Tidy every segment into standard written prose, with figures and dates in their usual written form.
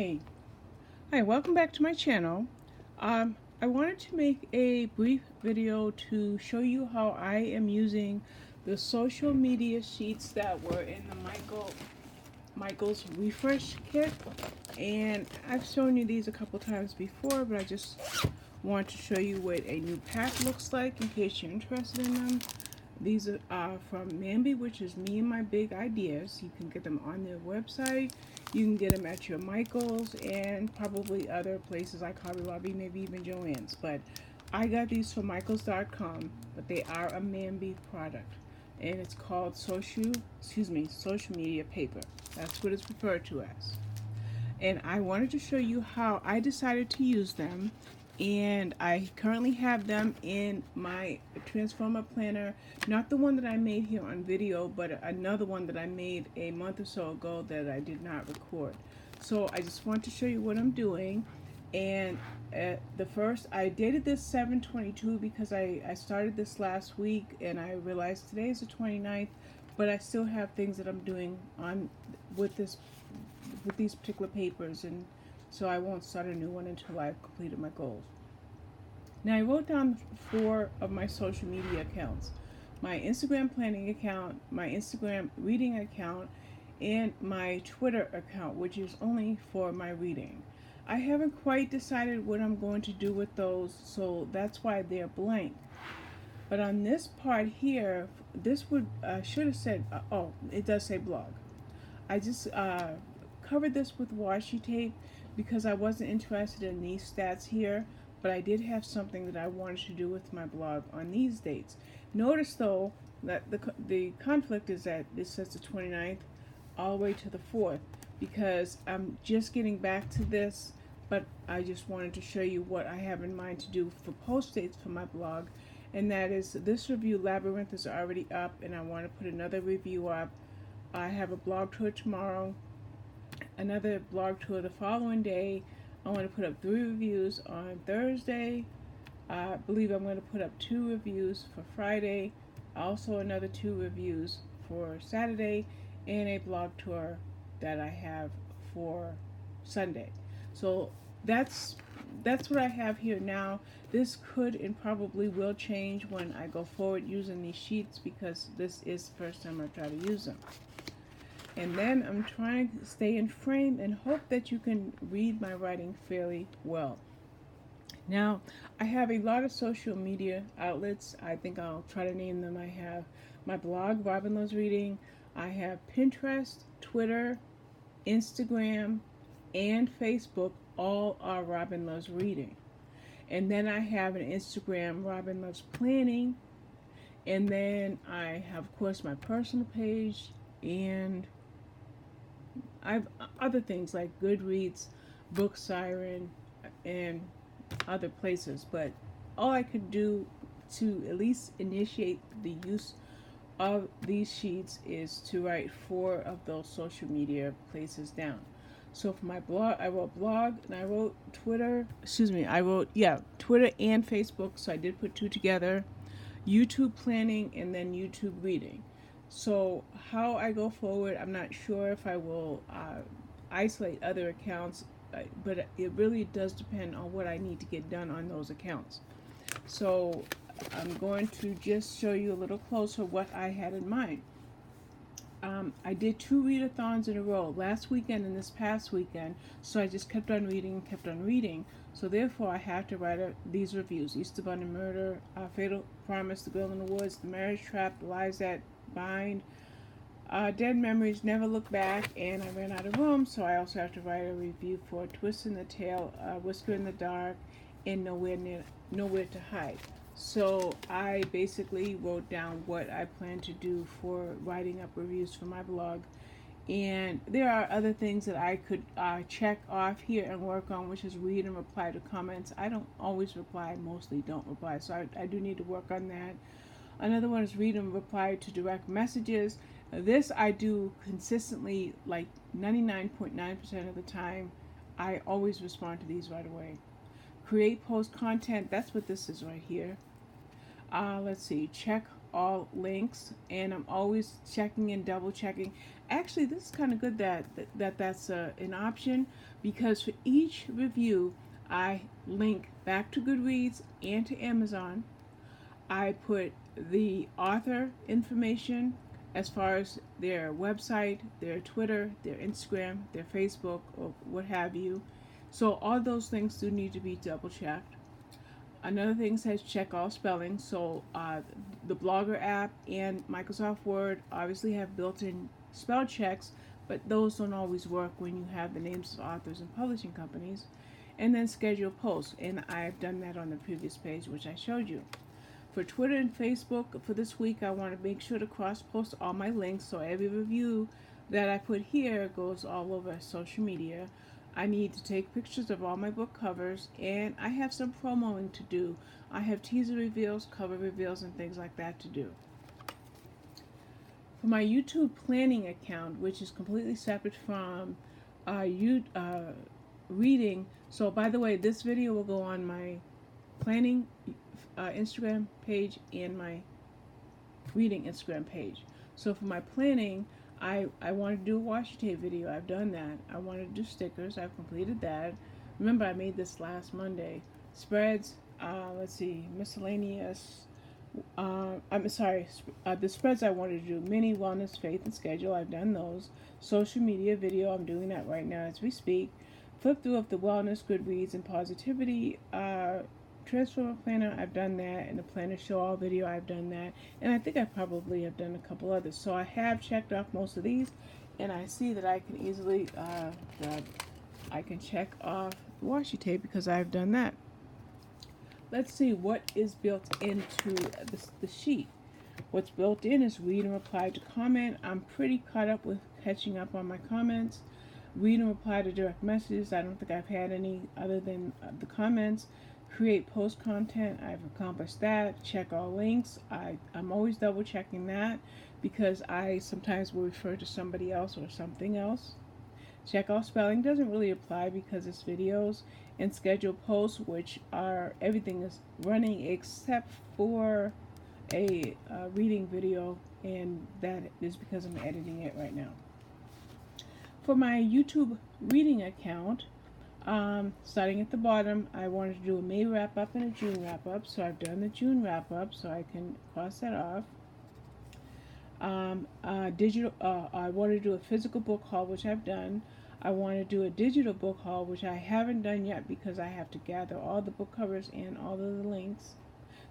Hi. Hi, welcome back to my channel. I wanted to make a brief video to show you how I am using the social media sheets that were in the Michael's refresh kit. And I've shown you these a couple times before, but I just want to show you what a new pack looks like in case you're interested in them. These are from Mambi, which is Me and My Big Ideas. You can get them on their website. You can get them at your Michael's and probably other places like Hobby Lobby, maybe even Joann's. But I got these from Michaels.com, but they are a Mambi product. And it's called social media paper. That's what it's referred to as. And I wanted to show you how I decided to use them. And I currently have them in my Transformer planner, not the one that I made here on video, but another one that I made a month or so ago that I did not record. So I just want to show you what I'm doing. And I dated this 7/22 because I started this last week and I realized today is the 29th, but I still have things that I'm doing on with these particular papers, and so I won't start a new one until I've completed my goals. Now I wrote down 4 of my social media accounts: my Instagram planning account, my Instagram reading account, and my Twitter account, which is only for my reading. I haven't quite decided what I'm going to do with those, so that's why they're blank. But on this part here, this would should have said, oh, it does say blog. I just covered this with washi tape because I wasn't interested in these stats here, but I did have something that I wanted to do with my blog on these dates. Notice though that the conflict is that this says the 29th all the way to the 4th because I'm just getting back to this, but I just wanted to show you what I have in mind to do for post dates for my blog, and that is this review Labyrinth is already up, and I want to put another review up. I have a blog tour tomorrow, another blog tour the following day. I want to put up 3 reviews on Thursday. I believe I'm going to put up 2 reviews for Friday, also another 2 reviews for Saturday, and a blog tour that I have for Sunday. So that's what I have here now. This could and probably will change when I go forward using these sheets because this is the first time I try to use them. And then I'm trying to stay in frame and hope that you can read my writing fairly well. Now, I have a lot of social media outlets. I think I'll try to name them. I have my blog, Robin Loves Reading. I have Pinterest, Twitter, Instagram, and Facebook. All are Robin Loves Reading. And then I have an Instagram, Robin Loves Planning. And then I have, of course, my personal page, and I've other things like Goodreads, Book Siren, and other places. But all I could do to at least initiate the use of these sheets is to write 4 of those social media places down. So for my blog, I wrote blog and I wrote Twitter. Twitter and Facebook. So I did put 2 together. YouTube planning and then YouTube reading. So how I go forward, I'm not sure if I will isolate other accounts, but it really does depend on what I need to get done on those accounts. So I'm going to just show you a little closer what I had in mind. I did 2 readathons in a row, last weekend and this past weekend, so I just kept on reading. So therefore I have to write these reviews: Easter Bunny Murder, Fatal Promise, The Girl in the Woods, The Marriage Trap, The Lies That Bind, Dead Memories, Never Look Back, and I ran out of room, so I also have to write a review for Twist in the Tail, Whisker in the Dark, and Nowhere to Hide. So I basically wrote down what I plan to do for writing up reviews for my blog. And there are other things that I could check off here and work on, which is read and reply to comments. I don't always reply, mostly don't reply, so I do need to work on that. Another one is read and reply to direct messages. This I do consistently, like 99.9% of the time. I always respond to these right away. Create post content, that's what this is right here. Let's see, check all links, and I'm always checking and double checking. Actually, this is kind of good that's an option, because for each review I link back to Goodreads and to Amazon. I put the author information as far as their website, their Twitter, their Instagram, their Facebook, or what have you. So all those things do need to be double checked. Another thing says check all spelling. So the Blogger app and Microsoft Word obviously have built-in spell checks, but those don't always work when you have the names of authors and publishing companies. And then schedule posts, and I've done that on the previous page, which I showed you. For Twitter and Facebook for this week, I want to make sure to cross-post all my links, so every review that I put here goes all over social media. I need to take pictures of all my book covers, and I have some promoing to do. I have teaser reveals, cover reveals, and things like that to do. For my YouTube planning account, which is completely separate from reading. So by the way, this video will go on my planning Instagram page and my reading Instagram page. So for my planning, I want to do a washi tape video. I've done that. I want to do stickers. I've completed that. Remember, I made this last Monday. Spreads, let's see, miscellaneous. I'm sorry, the spreads I wanted to do: mini, wellness, faith, and schedule. I've done those. Social media video, I'm doing that right now as we speak. Flip through of the wellness, Goodreads, and positivity. Transformer planner, I've done that, and the planner show all video, I've done that, and I think I probably have done a couple others. So I have checked off most of these, and I see that I can easily I can check off washi tape because I've done that. Let's see what is built into the sheet. What's built in is read and reply to comment. I'm pretty caught up with catching up on my comments. Read and reply to direct messages. I don't think I've had any other than the comments. Create post content, I've accomplished that. Check all links, I'm always double checking that because I sometimes will refer to somebody else or something else. Check all spelling doesn't really apply because it's videos. And schedule posts, which are, everything is running except for a reading video, and that is because I'm editing it right now. For my YouTube reading account, starting at the bottom, I wanted to do a May wrap up and a June wrap up, so I've done the June wrap up, so I can cross that off. I want to do a physical book haul, which I've done. I want to do a digital book haul, which I haven't done yet because I have to gather all the book covers and all of the links.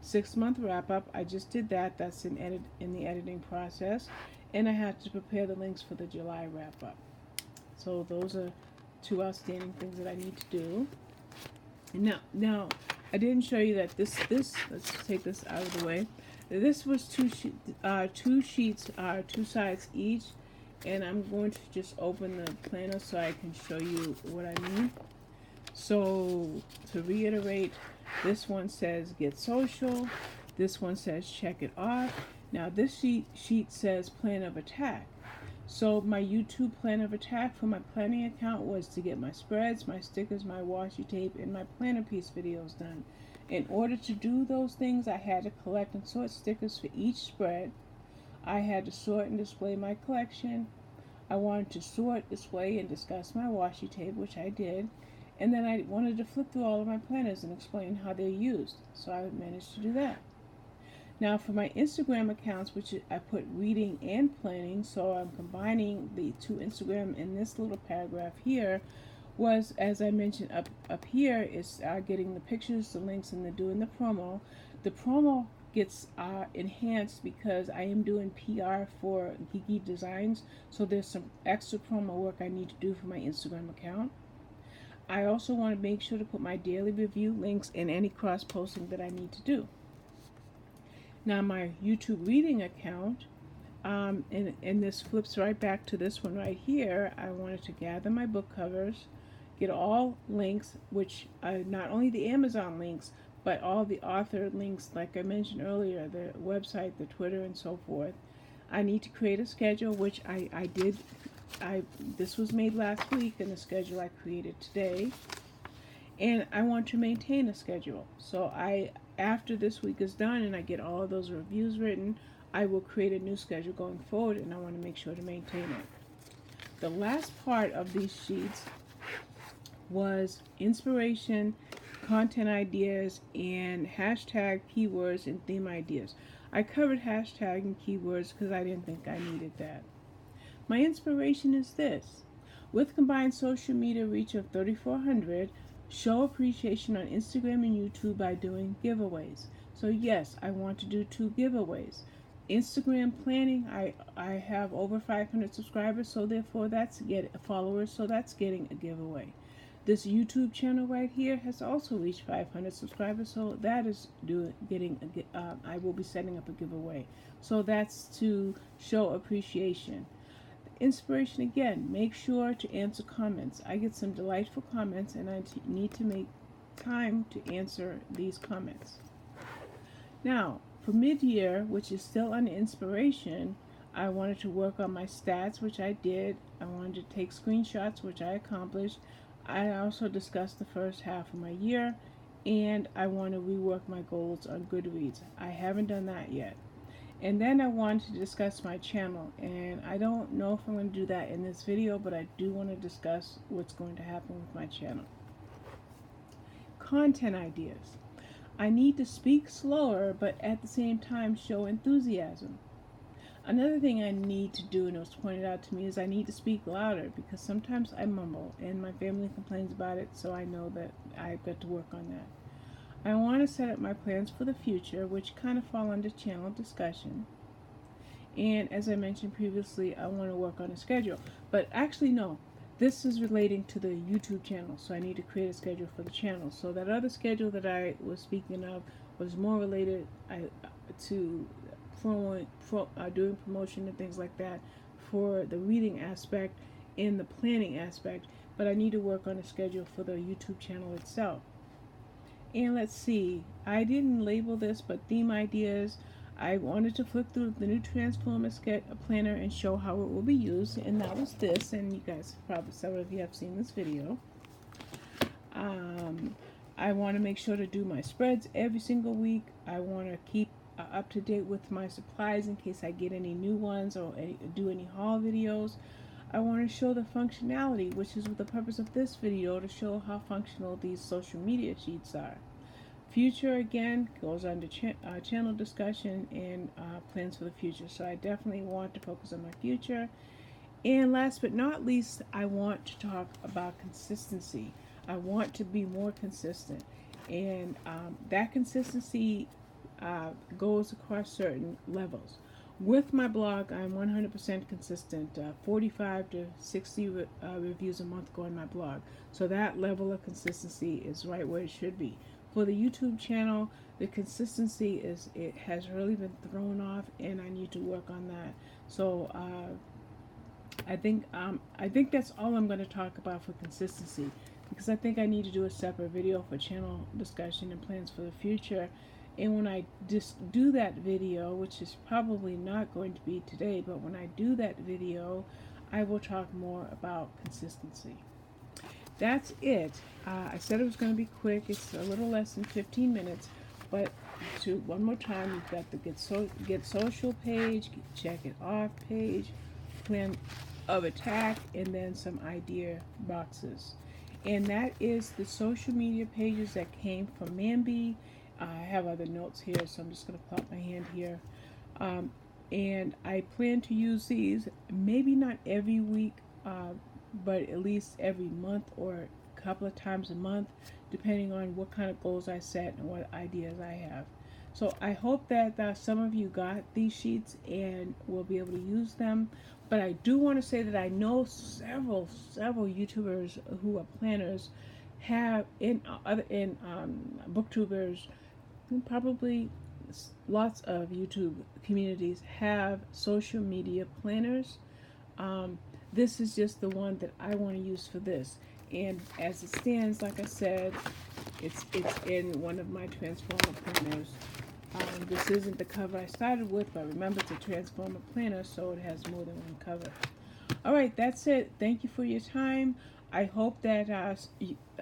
6-month wrap up, I just did that. That's in the editing process, and I have to prepare the links for the July wrap up. So those are two outstanding things that I need to do. And now I didn't show you that this let's take this out of the way. This was two sheets, two sides each, and I'm going to just open the planner so I can show you what I mean. So to reiterate, this one says get social, this one says check it off. Now this sheet says plan of attack. So my YouTube plan of attack for my planning account was to get my spreads, my stickers, my washi tape, and my planner piece videos done. In order to do those things, I had to collect and sort stickers for each spread. I had to sort and display my collection. I wanted to sort, display, and discuss my washi tape, which I did. And then I wanted to flip through all of my planners and explain how they're used. So I managed to do that. Now for my Instagram accounts, which I put reading and planning, so I'm combining the two Instagram in this little paragraph here, was, as I mentioned up here, is getting the pictures, the links, and doing the promo. The promo gets enhanced because I am doing PR for Geeky Designs, so there's some extra promo work I need to do for my Instagram account. I also want to make sure to put my daily review links and any cross-posting that I need to do. Now my YouTube reading account, and this flips right back to this one right here. I wanted to gather my book covers, get all links, which not only the Amazon links, but all the author links, like I mentioned earlier, the website, the Twitter, and so forth. I need to create a schedule, which I did. This was made last week, and the schedule I created today. And I want to maintain a schedule. So I after this week is done and I get all of those reviews written, I will create a new schedule going forward, and I want to make sure to maintain it. The last part of these sheets was inspiration, content ideas, and hashtag keywords and theme ideas. I covered hashtag and keywords because I didn't think I needed that. My inspiration is this. With combined social media reach of 3,400, show appreciation on Instagram and YouTube by doing giveaways. So yes, I want to do 2 giveaways. Instagram planning, I have over 500 subscribers, so therefore that's followers, so that's getting a giveaway. This YouTube channel right here has also reached 500 subscribers, so that is I will be setting up a giveaway. So that's to show appreciation. Inspiration again, make sure to answer comments. I get some delightful comments, and I need to make time to answer these comments. Now, for mid-year, which is still under inspiration, I wanted to work on my stats, which I did. I wanted to take screenshots, which I accomplished. I also discussed the first half of my year, and I want to rework my goals on Goodreads. I haven't done that yet. And then I wanted to discuss my channel, and I don't know if I'm going to do that in this video, but I do want to discuss what's going to happen with my channel. Content ideas. I need to speak slower, but at the same time show enthusiasm. Another thing I need to do, and it was pointed out to me, is I need to speak louder because sometimes I mumble, and my family complains about it, so I know that I've got to work on that. I want to set up my plans for the future, which kind of fall under channel discussion. And as I mentioned previously, I want to work on a schedule. But actually, no, this is relating to the YouTube channel, so I need to create a schedule for the channel. So that other schedule that I was speaking of was more related to doing promotion and things like that for the reading aspect and the planning aspect. But I need to work on a schedule for the YouTube channel itself. And let's see, I didn't label this, but theme ideas. I wanted to flip through the new Transformer planner and show how it will be used, and that was this. And you guys, probably several of you have seen this video. I want to make sure to do my spreads every single week. I want to keep up to date with my supplies in case I get any new ones or do any haul videos. I want to show the functionality, which is the purpose of this video, to show how functional these social media sheets are. Future, again, goes under channel discussion and plans for the future. So I definitely want to focus on my future. And last but not least, I want to talk about consistency. I want to be more consistent. And that consistency goes across certain levels. With my blog, I'm 100% consistent. 45 to 60 reviews a month go on my blog. So that level of consistency is right where it should be. For the YouTube channel, the consistency has really been thrown off, and I need to work on that. So I think that's all I'm going to talk about for consistency, because I think I need to do a separate video for channel discussion and plans for the future. And when I just do that video, which is probably not going to be today, but when I do that video, I will talk more about consistency. That's it. I said it was going to be quick. It's a little less than 15 minutes, but one more time, you've got the get social page, check it off page, plan of attack, and then some idea boxes. And that is the social media pages that came from Mambi. I have other notes here, so I'm just going to plop my hand here. And I plan to use these, maybe not every week, but at least every month or a couple of times a month, depending on what kind of goals I set and what ideas I have. So I hope that some of you got these sheets and will be able to use them. But I do want to say that I know several YouTubers who are planners have booktubers, probably lots of YouTube communities have social media planners. This is just the one that I want to use for this. And as it stands, like I said, it's in one of my Transformer planners. This isn't the cover I started with, but remember, it's a Transformer planner, so it has more than one cover. All right, that's it. Thank you for your time. I hope that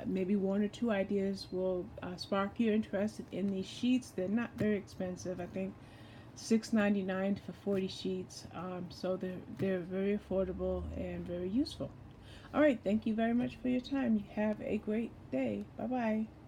maybe one or two ideas will spark your interest in these sheets. They're not very expensive. I think $6.99 for 40 sheets. So they're very affordable and very useful. All right, thank you very much for your time. You have a great day. Bye bye.